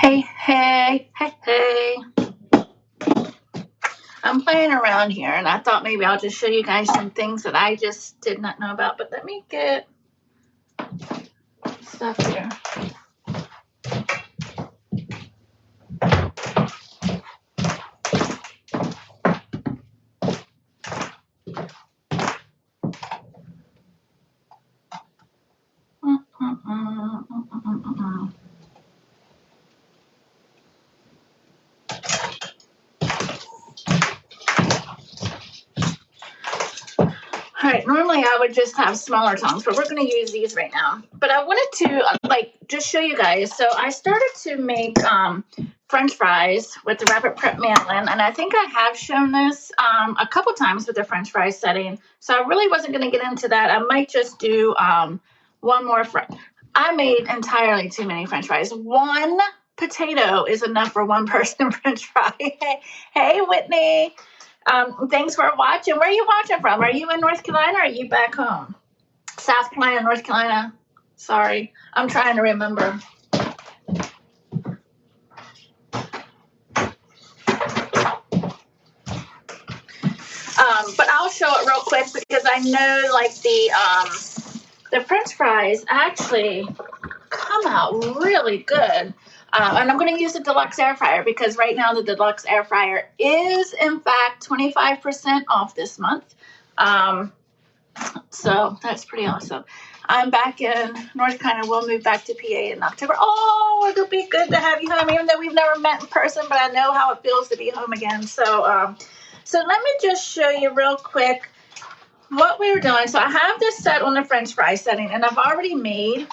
Hey. I'm playing around here and I thought maybe I'll just show you guys some things that I just did not know about. But let me get stuff here. All right, normally I would just have smaller tongs, but we're going to use these right now. But I wanted to just show you guys. So I started to make French fries with the Rapid-Prep Mandoline, and I think I have shown this a couple times with the French fries setting. So I really wasn't going to get into that. I might just do one more. I made entirely too many French fries. One potato is enough for one person French fry. Hey, Whitney. Thanks for watching. Where are you watching from? Are you in North Carolina or are you back home? South Carolina, North Carolina. Sorry, I'm trying to remember. But I'll show it real quick because I know like the French fries actually come out really good. And I'm going to use the deluxe air fryer because right now the deluxe air fryer is, in fact, 25% off this month. So that's pretty awesome. I'm back in North Carolina. We'll move back to PA in October. Oh, it'll be good to have you home, even though we've never met in person, but I know how it feels to be home again. So let me just show you real quick what we were doing. So I have this set on the French fry setting, and I've already made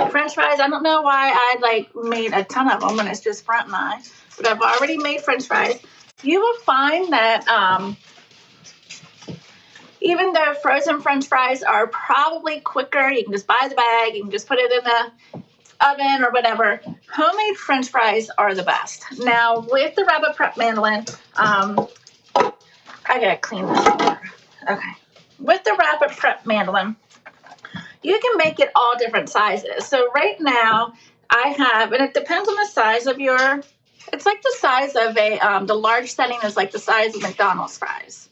French fries. I don't know why I made a ton of them when it's just front and eye, but I've already made French fries. You will find that even though frozen French fries are probably quicker, you can just buy the bag, you can just put it in the oven or whatever. Homemade French fries are the best. Now with the Rapid-Prep Mandoline, I gotta clean this up. Okay. With the Rapid-Prep Mandoline, you can make it all different sizes. So right now I have, and it depends on the size of it's like the size of the large setting is like the size of McDonald's fries.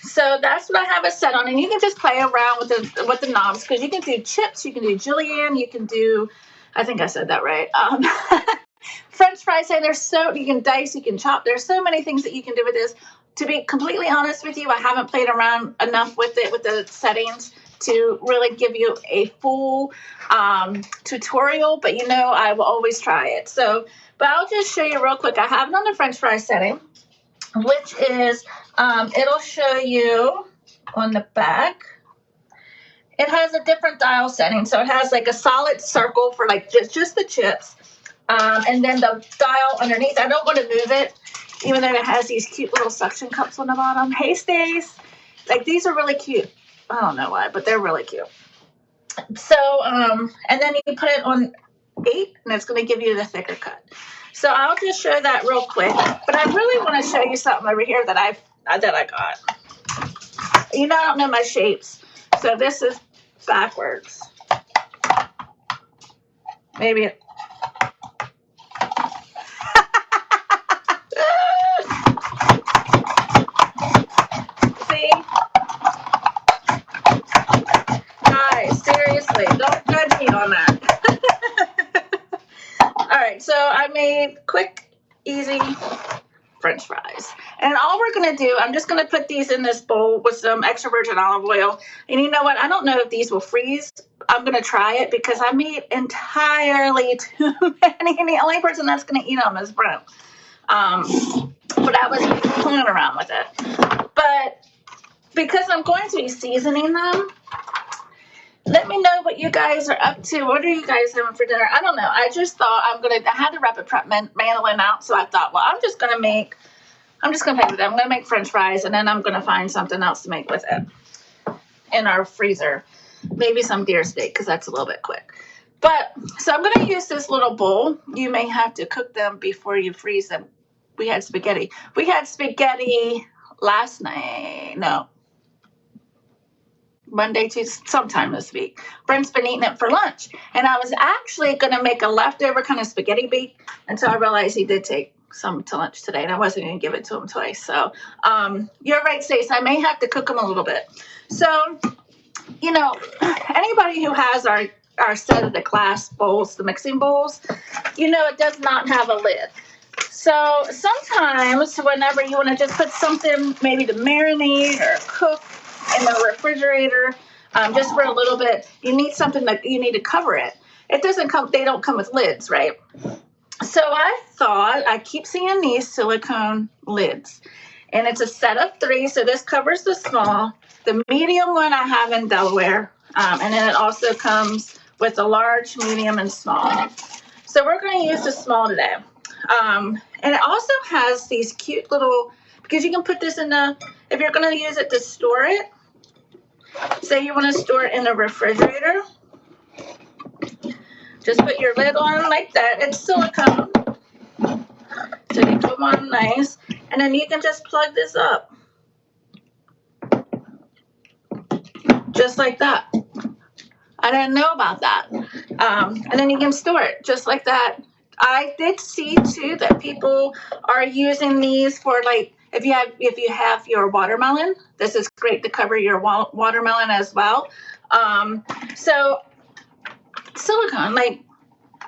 So that's what I have it set on, and you can just play around with the knobs because you can do chips, you can do julienne, you can do, I think I said that right. French fries, you can dice, you can chop. There's so many things that you can do with this. To be completely honest with you, I haven't played around enough with it, with the settings, to really give you a full tutorial, but I will always try it. So, but I'll just show you real quick. I have it on the French fry setting, which is, it'll show you on the back. It has a different dial setting. So it has like a solid circle for like just the chips. And then the dial underneath, I don't want to move it, even though it has these cute little suction cups on the bottom. Hey, Stace. Like, these are really cute. I don't know why, but they're really cute. So, and then you put it on 8, and it's going to give you the thicker cut. So I'll just show that real quick. But I really want to show you something over here that I got. I don't know my shapes. So this is backwards. Maybe it. See? Guys, seriously, don't judge me on that. All right, so I made quick, easy French fries. And all we're going to do, I'm just going to put these in this bowl with some extra virgin olive oil. And you know what? I don't know if these will freeze. I'm going to try it because I made entirely too many. And the only person that's going to eat them is Brent. But I was playing around with it. But because I'm going to be seasoning them, let me know what you guys are up to. What are you guys having for dinner? I don't know. I just thought I had the Rapid-Prep Mandoline out, so I thought, well, I'm just going to play with it. I'm going to make French fries, and then I'm going to find something else to make with it in our freezer. Maybe some deer steak, because that's a little bit quick. But, so I'm going to use this little bowl. You may have to cook them before you freeze them. We had spaghetti. We had spaghetti last night. No. Monday, Tuesday, sometime this week. Brent's been eating it for lunch. And I was actually going to make a leftover kind of spaghetti bake until I realized he did take some to lunch today, and I wasn't going to give it to him twice. So you're right, Stace. I may have to cook him a little bit. So, you know, anybody who has our set of the glass bowls, the mixing bowls, you know, it does not have a lid. So sometimes whenever you want to just put something maybe to marinate or cook in the refrigerator, just for a little bit, you need something that you need to cover it. It doesn't come, they don't come with lids, right? So I thought, I keep seeing these silicone lids, and it's a set of 3. So this covers the small, the medium one I have in Delaware. And then it also comes with a large, medium, and small. So we're going to use the small today. And it also has these cute little, because you can put this in if you're going to use it to store it, say you want to store it in the refrigerator, just put your lid on like that. It's silicone, so they come on nice. And then you can just plug this up, just like that. I didn't know about that. And then you can store it just like that. I did see too that people are using these for, like, if you have your watermelon, this is great to cover your watermelon as well. So silicone, like,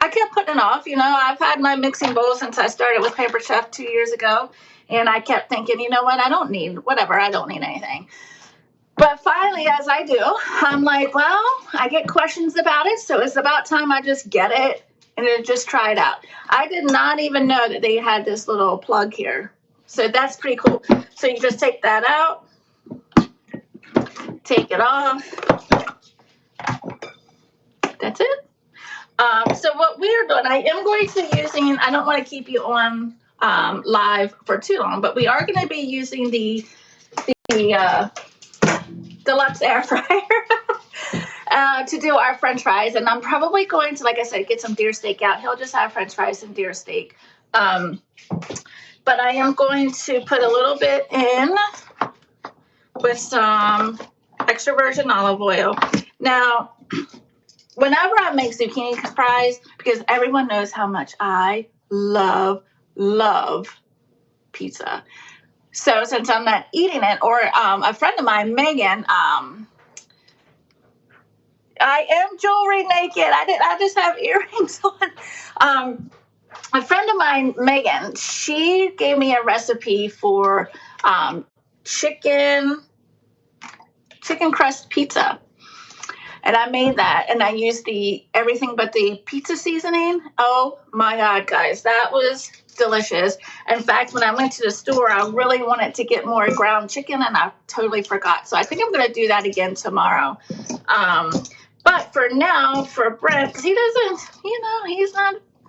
I kept putting it off. You know, I've had my mixing bowl since I started with Pampered Chef 2 years ago, and I kept thinking, you know what, I don't need anything. But finally, as I do, I'm like, well, I get questions about it, so it's about time I just get it and just try it out. I did not even know that they had this little plug here. So that's pretty cool. So you just take that out, take it off. That's it. So what we are doing, I am going to be using, I don't want to keep you on live for too long, but we are going to be using the deluxe air fryer to do our French fries. And I'm probably going to, like I said, get some deer steak out. He'll just have French fries and deer steak. But I am going to put a little bit in with some extra virgin olive oil. Now, whenever I make zucchini fries, because everyone knows how much I love pizza. So since I'm not eating it, or a friend of mine, Megan, I am jewelry naked. I just have earrings on. A friend of mine, Megan, she gave me a recipe for chicken crust pizza. And I made that, and I used everything but the pizza seasoning. Oh my God, guys, that was delicious. In fact, when I went to the store, I really wanted to get more ground chicken, and I totally forgot. So I think I'm going to do that again tomorrow. But for now, for Brent, because he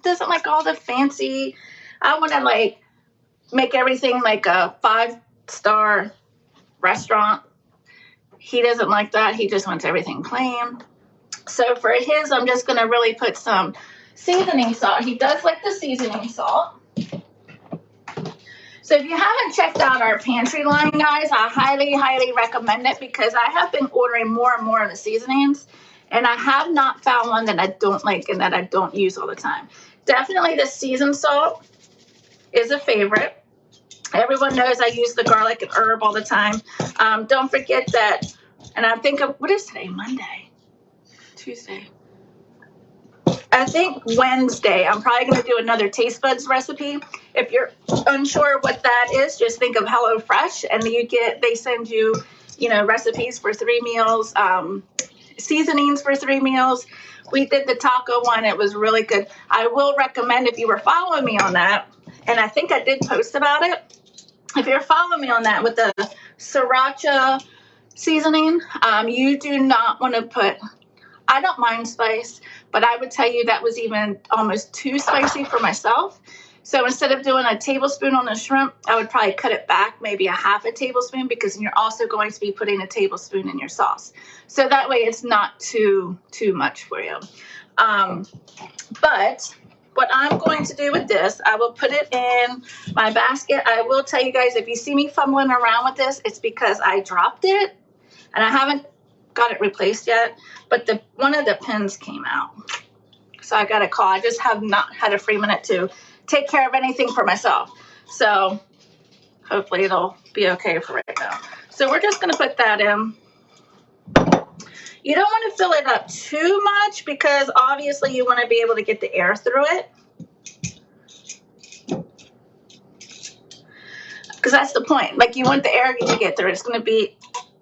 doesn't like all the fancy. I want to like make everything like a 5-star restaurant. He doesn't like that. He just wants everything plain. So for his, I'm just going to really put some seasoning salt. He does like the seasoning salt. So if you haven't checked out our pantry line, guys, I highly, highly recommend it, because I have been ordering more and more of the seasonings, and I have not found one that I don't like and that I don't use all the time. Definitely the seasoned salt is a favorite. Everyone knows I use the garlic and herb all the time. Don't forget that, and I think of, what is today, Monday? Tuesday? I think Wednesday, I'm probably going to do another taste buds recipe. If you're unsure what that is, just think of HelloFresh, and they send you, recipes for 3 meals, seasonings for 3 meals. We did the taco one. It was really good. I will recommend, if you were following me on that, and I think I did post about it, if you're following me on that with the sriracha seasoning, you do not want to put, I don't mind spice, but I would tell you that was even almost too spicy for myself. So instead of doing a tablespoon on the shrimp, I would probably cut it back maybe a half a tablespoon, because you're also going to be putting a tablespoon in your sauce. So that way it's not too much for you. But what I'm going to do with this, I will put it in my basket. I will tell you guys, if you see me fumbling around with this, it's because I dropped it, and I haven't got it replaced yet, but one of the pins came out. So I got a call. I just have not had a free minute to take care of anything for myself. So hopefully it'll be okay for right now. So we're just going to put that in. You don't want to fill it up too much because obviously you want to be able to get the air through it. Because that's the point. Like, you want the air to get through. It's going to be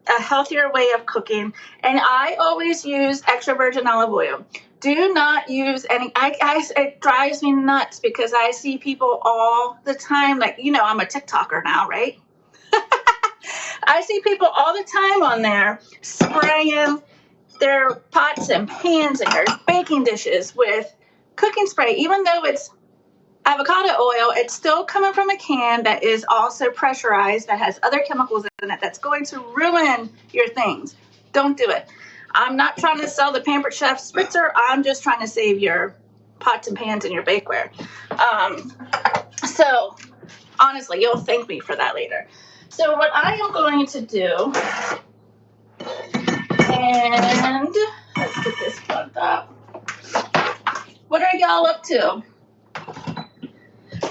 a healthier way of cooking. And I always use extra virgin olive oil. Do not use any. It drives me nuts because I see people all the time. Like, you know, I'm a TikToker now, right? I see people all the time on there spraying their pots and pans and their baking dishes with cooking spray. Even though it's avocado oil, it's still coming from a can that is also pressurized, that has other chemicals in it that's going to ruin your things. Don't do it. I'm not trying to sell the Pampered Chef spritzer. I'm just trying to save your pots and pans and your bakeware. So honestly, you'll thank me for that later. So what I am going to do, and let's get this plugged up. What are y'all up to?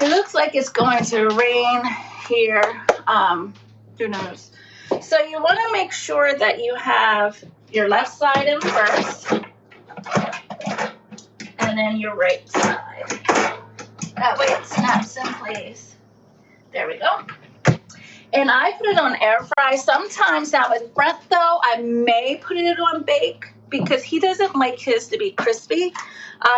It looks like it's going to rain here. Who knows? So you want to make sure that you have your left side in first, and then your right side. That way it snaps in place. There we go. And I put it on air fry. Sometimes now with Brent though, I may put it on bake because he doesn't like his to be crispy.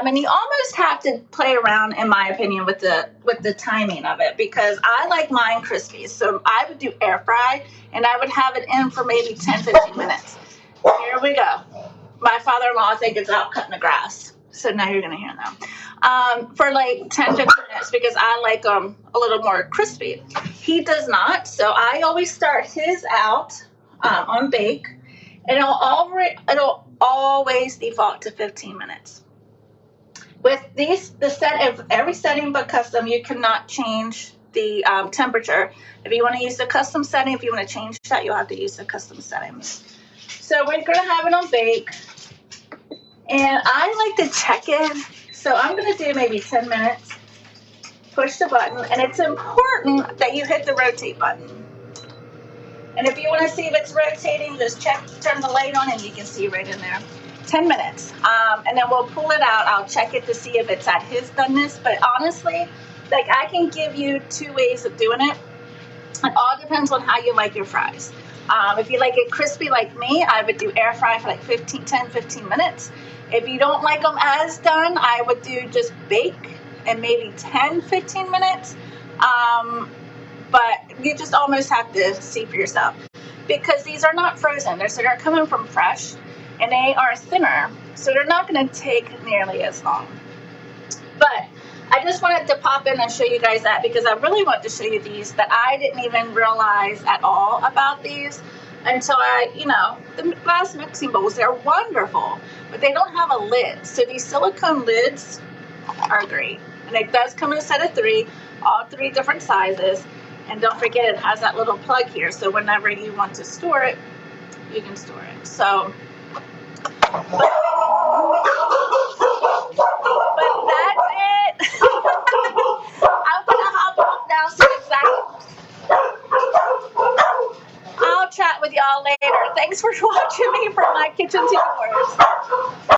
And you almost have to play around, in my opinion, with the timing of it because I like mine crispy. So I would do air fry and I would have it in for maybe 10, 15 minutes. Here we go. My father-in-law, I think, is out cutting the grass. So now you're going to hear them. For like 10, 15 minutes because I like them a little more crispy. He does not. So I always start his out on bake. And it'll always default to 15 minutes. With every setting but custom, you cannot change the temperature. If you want to use the custom setting, if you want to change that, you'll have to use the custom settings. So we're going to have it on bake. And I like to check it. So I'm going to do maybe 10 minutes. Push the button. And it's important that you hit the rotate button. And if you want to see if it's rotating, just turn the light on and you can see right in there. 10 minutes. And then we'll pull it out. I'll check it to see if it's at his doneness. But honestly, like, I can give you 2 ways of doing it. It all depends on how you like your fries. If you like it crispy like me, I would do air fry for like 10, 15 minutes. If you don't like them as done, I would do just bake and maybe 10, 15 minutes. But you just almost have to see for yourself because these are not frozen. They're coming from fresh and they are thinner. So they're not going to take nearly as long. But I just wanted to pop in and show you guys that because I really want to show you these that I didn't even realize at all about these until the glass mixing bowls, they're wonderful, but they don't have a lid. So these silicone lids are great. And it does come in a set of 3, all 3 different sizes. And don't forget, it has that little plug here. So whenever you want to store it, you can store it. So, but that's it. I'm going to hop off now so I'll chat with y'all later. Thanks for watching me from my kitchen